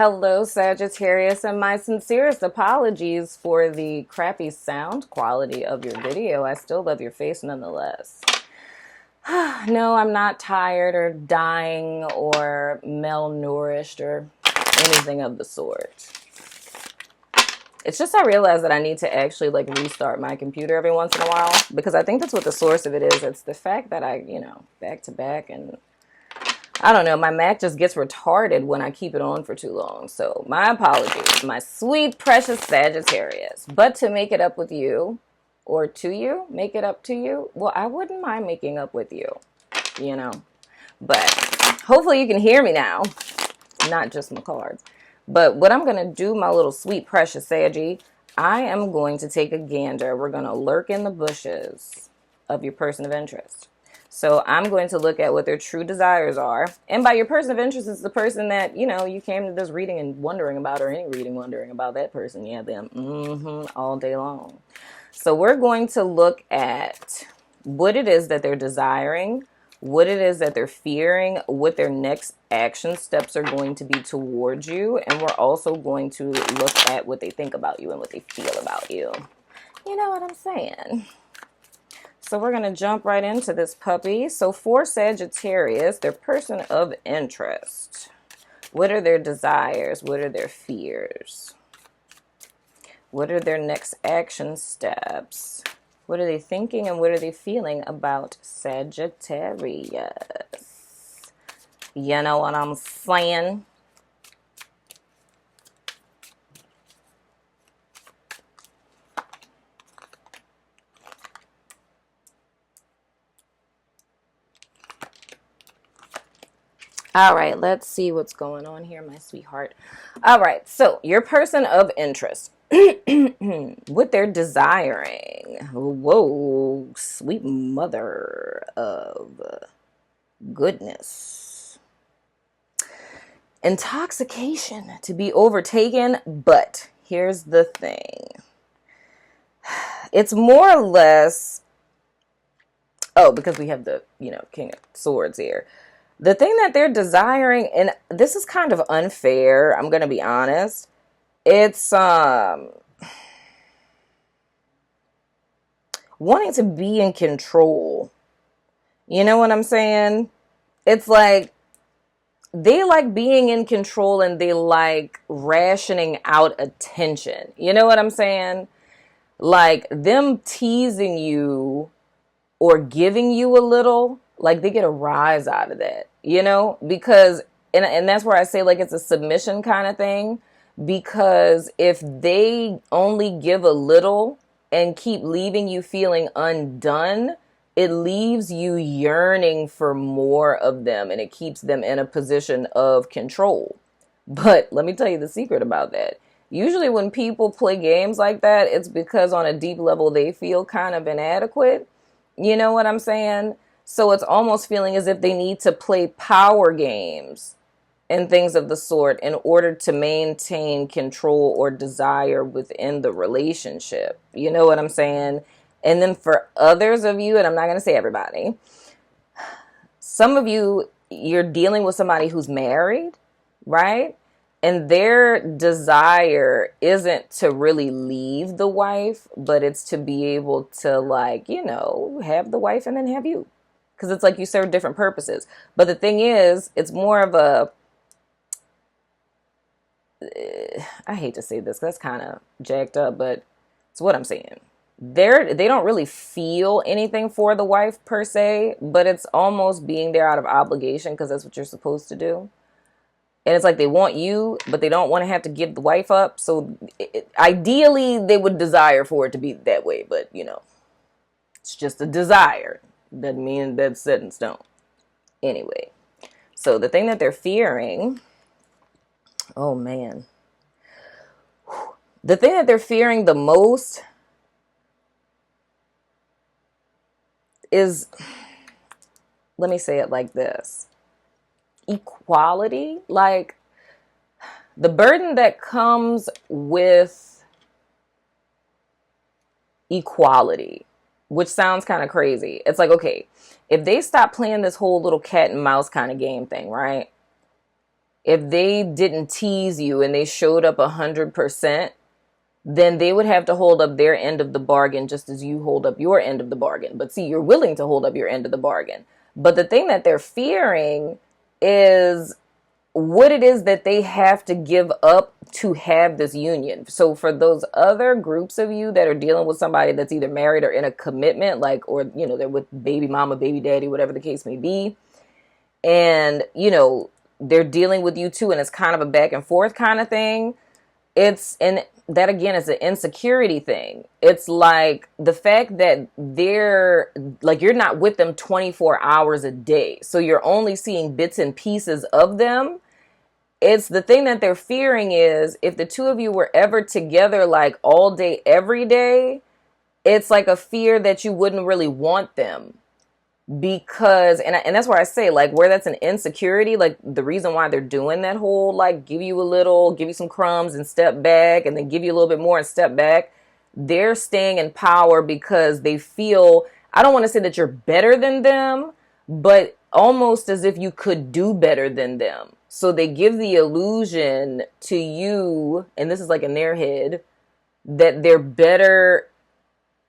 Hello, Sagittarius, and my sincerest apologies for the crappy sound quality of your video. I still love your face nonetheless. No, I'm not tired or dying or malnourished or anything of the sort. It's just I realized that I need to actually restart my computer every once in a while because I think that's what the source of it is. It's the fact that I, back to back, and I don't know, my Mac just gets retarded when I keep it on for too long. So my apologies, my sweet, precious Sagittarius. But to make it up with you, or to you, make it up to you, well, I wouldn't mind making up with you, But hopefully you can hear me now, not just my cards. But what I'm going to do, my little sweet, precious Saggy, I am going to take a gander. We're going to lurk in the bushes of your person of interest. So I'm going to look at what their true desires are. And by your person of interest, it's the person that, you came to this reading and wondering about, or any reading wondering about that person. Yeah, them. All day long. So we're going to look at what it is that they're desiring, what it is that they're fearing, what their next action steps are going to be towards you. And we're also going to look at what they think about you and what they feel about you. You know what I'm saying? So we're going to jump right into this puppy. So for Sagittarius, their person of interest. What are their desires? What are their fears? What are their next action steps? What are they thinking and what are they feeling about Sagittarius? You know what I'm saying? All right, let's see what's going on here, my sweetheart. All right, so your person of interest. What they're desiring. Whoa, sweet mother of goodness. Intoxication to be overtaken, but here's the thing. It's more or less, because we have the, King of Swords here. The thing that they're desiring, and this is kind of unfair, I'm going to be honest. It's wanting to be in control. You know what I'm saying? It's like they like being in control and they like rationing out attention. You know what I'm saying? Like them teasing you or giving you a little, like they get a rise out of that, because, and that's where I say like it's a submission kind of thing, because if they only give a little and keep leaving you feeling undone, it leaves you yearning for more of them and it keeps them in a position of control. But let me tell you the secret about that. Usually when people play games like that, it's because on a deep level they feel kind of inadequate. You know what I'm saying? So it's almost feeling as if they need to play power games and things of the sort in order to maintain control or desire within the relationship. You know what I'm saying? And then for others of you, and I'm not going to say everybody, some of you, you're dealing with somebody who's married, right? And their desire isn't to really leave the wife, but it's to be able to have the wife and then have you. Because it's like you serve different purposes. But the thing is, it's more of a, I hate to say this, that's kind of jacked up, but it's what I'm saying. They don't really feel anything for the wife per se, but it's almost being there out of obligation because that's what you're supposed to do. And it's like they want you, but they don't want to have to give the wife up. So ideally, they would desire for it to be that way. But, it's just a desire. Doesn't mean that's set in stone. Anyway, so the thing that they're fearing, oh man. The thing that they're fearing the most is, let me say it like this. Equality, like the burden that comes with equality, which sounds kind of crazy. It's like, okay, if they stop playing this whole little cat and mouse kind of game thing, right? if they didn't tease you and they showed up 100%, then they would have to hold up their end of the bargain just as you hold up your end of the bargain. But see, you're willing to hold up your end of the bargain. But the thing that they're fearing is what it is that they have to give up to have this union. So for those other groups of you that are dealing with somebody that's either married or in a commitment, like, or, you know, they're with baby mama, baby daddy, whatever the case may be, and, you know, they're dealing with you too, and it's kind of a back and forth kind of thing. And that again is an insecurity thing. It's like the fact that they're like, you're not with them 24 hours a day. So you're only seeing bits and pieces of them. It's the thing that they're fearing is if the two of you were ever together, like all day, every day, it's like a fear that you wouldn't really want them. Because, and that's why I say, like, where that's an insecurity, like, the reason why they're doing that whole, like, give you a little, give you some crumbs and step back, and then give you a little bit more and step back, they're staying in power because they feel, I don't want to say that you're better than them, but almost as if you could do better than them. So they give the illusion to you, and this is like in their head, that they're better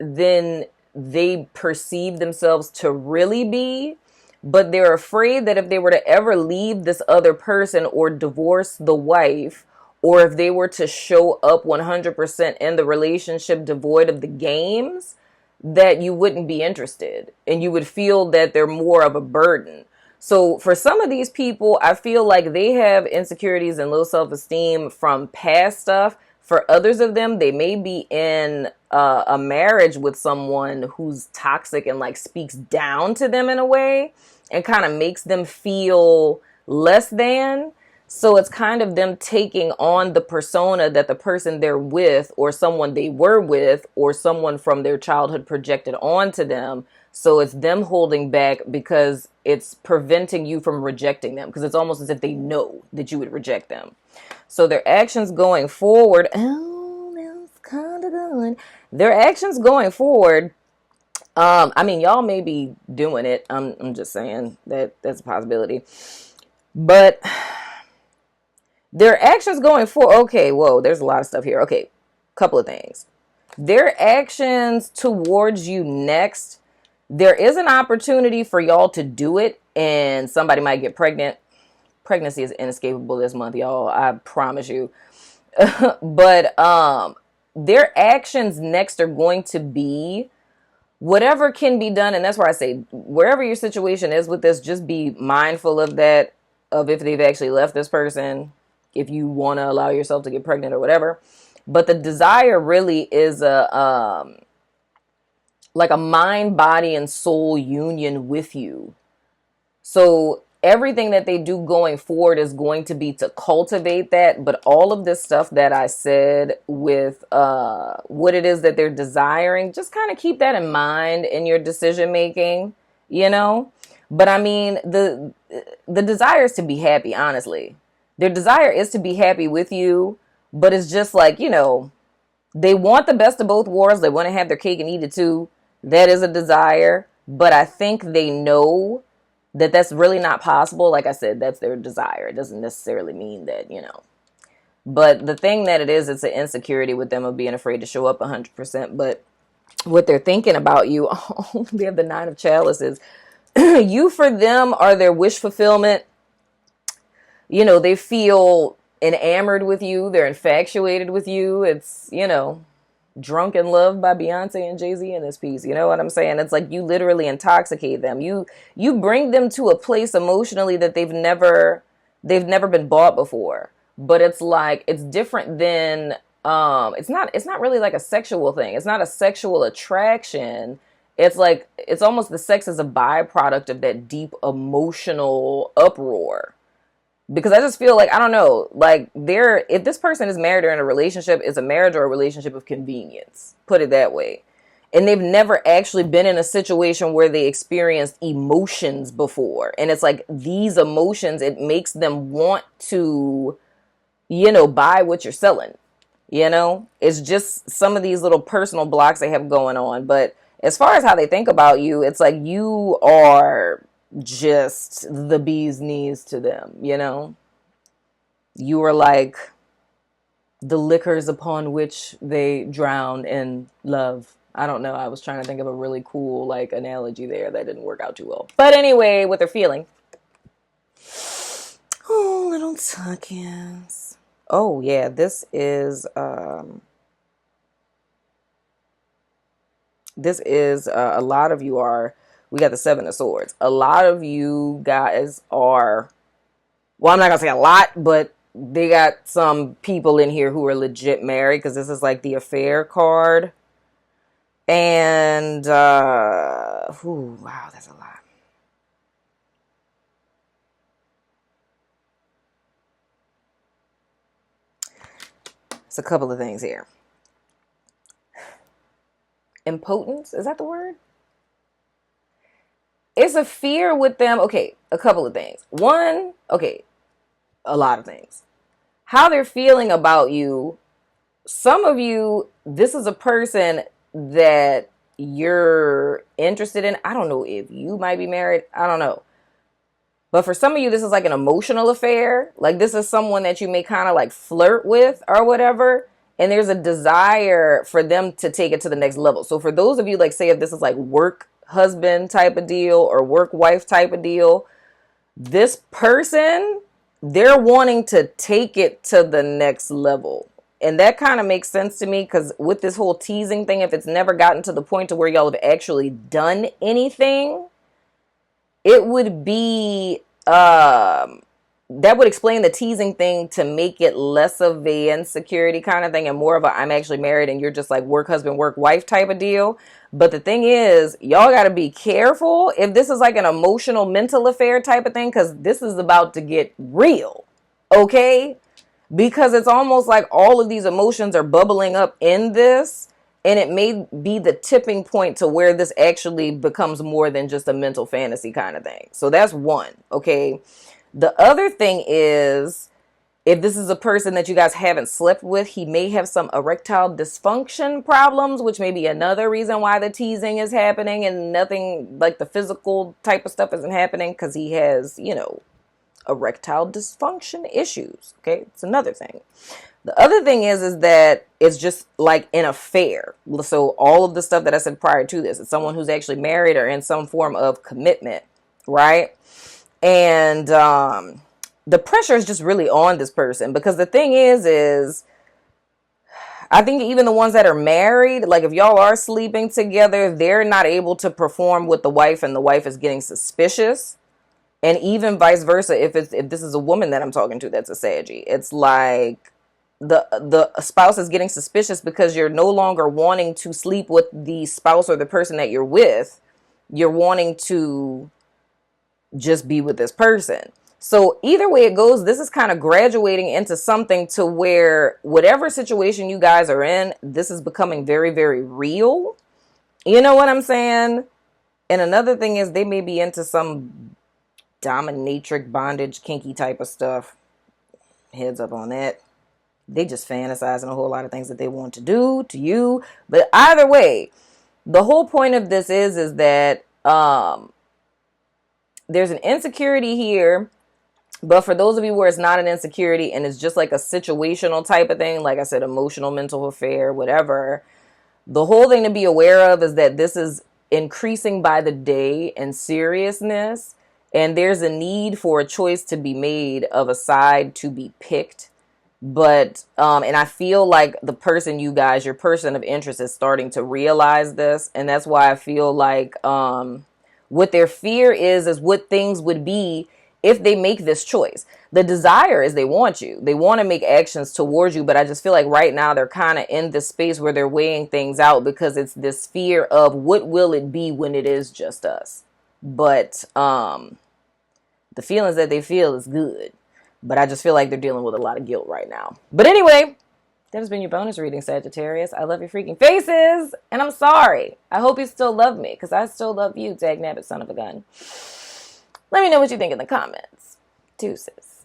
than they perceive themselves to really be, but they're afraid that if they were to ever leave this other person or divorce the wife, or if they were to show up 100% in the relationship devoid of the games, that you wouldn't be interested and you would feel that they're more of a burden. So for some of these people, I feel like they have insecurities and low self-esteem from past stuff. For others of them, they may be in a marriage with someone who's toxic and like speaks down to them in a way and kind of makes them feel less than. So it's kind of them taking on the persona that the person they're with or someone they were with or someone from their childhood projected onto them. So it's them holding back because it's preventing you from rejecting them, because it's almost as if they know that you would reject them. So their actions going forward, oh, that's kind of good. Their actions going forward, I mean, y'all may be doing it. I'm just saying that that's a possibility. But their actions going forward, okay, whoa, there's a lot of stuff here. Okay, couple of things. Their actions towards you next, there is an opportunity for y'all to do it, and somebody might get pregnant. Pregnancy is inescapable this month, y'all. I promise you. But their actions next are going to be whatever can be done. And that's where I say, wherever your situation is with this, just be mindful of that, of if they've actually left this person, if you want to allow yourself to get pregnant or whatever. But the desire really is like a mind, body, and soul union with you. So everything that they do going forward is going to be to cultivate that. But all of this stuff that I said with what it is that they're desiring, just kind of keep that in mind in your decision making, you know. But I mean, the desire is to be happy, honestly. Their desire is to be happy with you, but it's just like, you know, they want the best of both worlds. They want to have their cake and eat it too. That is a desire. But I think they know that that's really not possible. Like I said, that's their desire. It doesn't necessarily mean that, you know. But the thing that it is, it's an insecurity with them of being afraid to show up 100%. But what they're thinking about you, oh, they have the 9 of chalices. You for them are their wish fulfillment. You know, they feel enamored with you. They're infatuated with you. It's, you know, Drunk in Love by Beyonce and Jay-Z in this piece. You know what I'm saying? It's like you literally intoxicate them. You bring them to a place emotionally that they've never been bought before. But it's like, it's different than, it's not really like a sexual thing. It's not a sexual attraction. It's like, it's almost the sex is a byproduct of that deep emotional uproar. Because I just feel like, I don't know, like if this person is married or in a relationship, it's a marriage or a relationship of convenience. Put it that way. And they've never actually been in a situation where they experienced emotions before. And it's like these emotions, it makes them want to, you know, buy what you're selling. You know, it's just some of these little personal blocks they have going on. But as far as how they think about you, it's like you are just the bee's knees to them, you know? You are like the liquors upon which they drown in love. I don't know. I was trying to think of a really cool like analogy there that didn't work out too well. But anyway, what they're feeling. Oh, little tuckins. Oh yeah, this is a lot of you are, we got the Seven of Swords. A lot of you guys are, well, I'm not gonna say a lot, but they got some people in here who are legit married, because this is like the affair card. And ooh, wow, that's a lot. It's a couple of things here. Impotence, is that the word? It's a fear with them. Okay, a couple of things. One, okay, a lot of things. How they're feeling about you. Some of you, this is a person that you're interested in. I don't know if you might be married. I don't know. But for some of you, this is like an emotional affair. Like this is someone that you may kind of like flirt with or whatever. And there's a desire for them to take it to the next level. So for those of you, like say if this is like work husband type of deal or work wife type of deal, this person, they're wanting to take it to the next level. And that kind of makes sense to me, because with this whole teasing thing, if it's never gotten to the point to where y'all have actually done anything, it would be, that would explain the teasing thing to make it less of a insecurity kind of thing and more of a I'm actually married and you're just like work husband, work wife type of deal. But the thing is, y'all got to be careful if this is like an emotional mental affair type of thing, because this is about to get real. Okay? Because it's almost like all of these emotions are bubbling up in this, and it may be the tipping point to where this actually becomes more than just a mental fantasy kind of thing. So that's one, okay? The other thing is, if this is a person that you guys haven't slept with, he may have some erectile dysfunction problems, which may be another reason why the teasing is happening and nothing like the physical type of stuff isn't happening, because he has, you know, erectile dysfunction issues. Okay, it's another thing. The other thing is that it's just like an affair. So all of the stuff that I said prior to this, it's someone who's actually married or in some form of commitment, right? And the pressure is just really on this person, because the thing is I think even the ones that are married, like if y'all are sleeping together, they're not able to perform with the wife, and the wife is getting suspicious. And even vice versa, if this is a woman that I'm talking to that's a Saggy, it's like the spouse is getting suspicious because you're no longer wanting to sleep with the spouse or the person that you're with. You're wanting to just be with this person. So either way it goes, this is kind of graduating into something to where whatever situation you guys are in, this is becoming very, very real. You know what I'm saying? And another thing is they may be into some dominatrix, bondage, kinky type of stuff. Heads up on that. They just fantasizing a whole lot of things that they want to do to you. But either way, the whole point of this is that there's an insecurity here. But for those of you where it's not an insecurity and it's just like a situational type of thing, like I said, emotional, mental affair, whatever, the whole thing to be aware of is that this is increasing by the day in seriousness. And there's a need for a choice to be made of a side to be picked. But, and I feel like the person you guys, your person of interest is starting to realize this. And that's why I feel like what their fear is what things would be if they make this choice. The desire is they want you. They want to make actions towards you. But I just feel like right now they're kind of in this space where they're weighing things out, because it's this fear of what will it be when it is just us. But the feelings that they feel is good. But I just feel like they're dealing with a lot of guilt right now. But anyway, that has been your bonus reading, Sagittarius. I love your freaking faces. And I'm sorry. I hope you still love me, because I still love you, dagnabbit son of a gun. Let me know what you think in the comments. Deuces.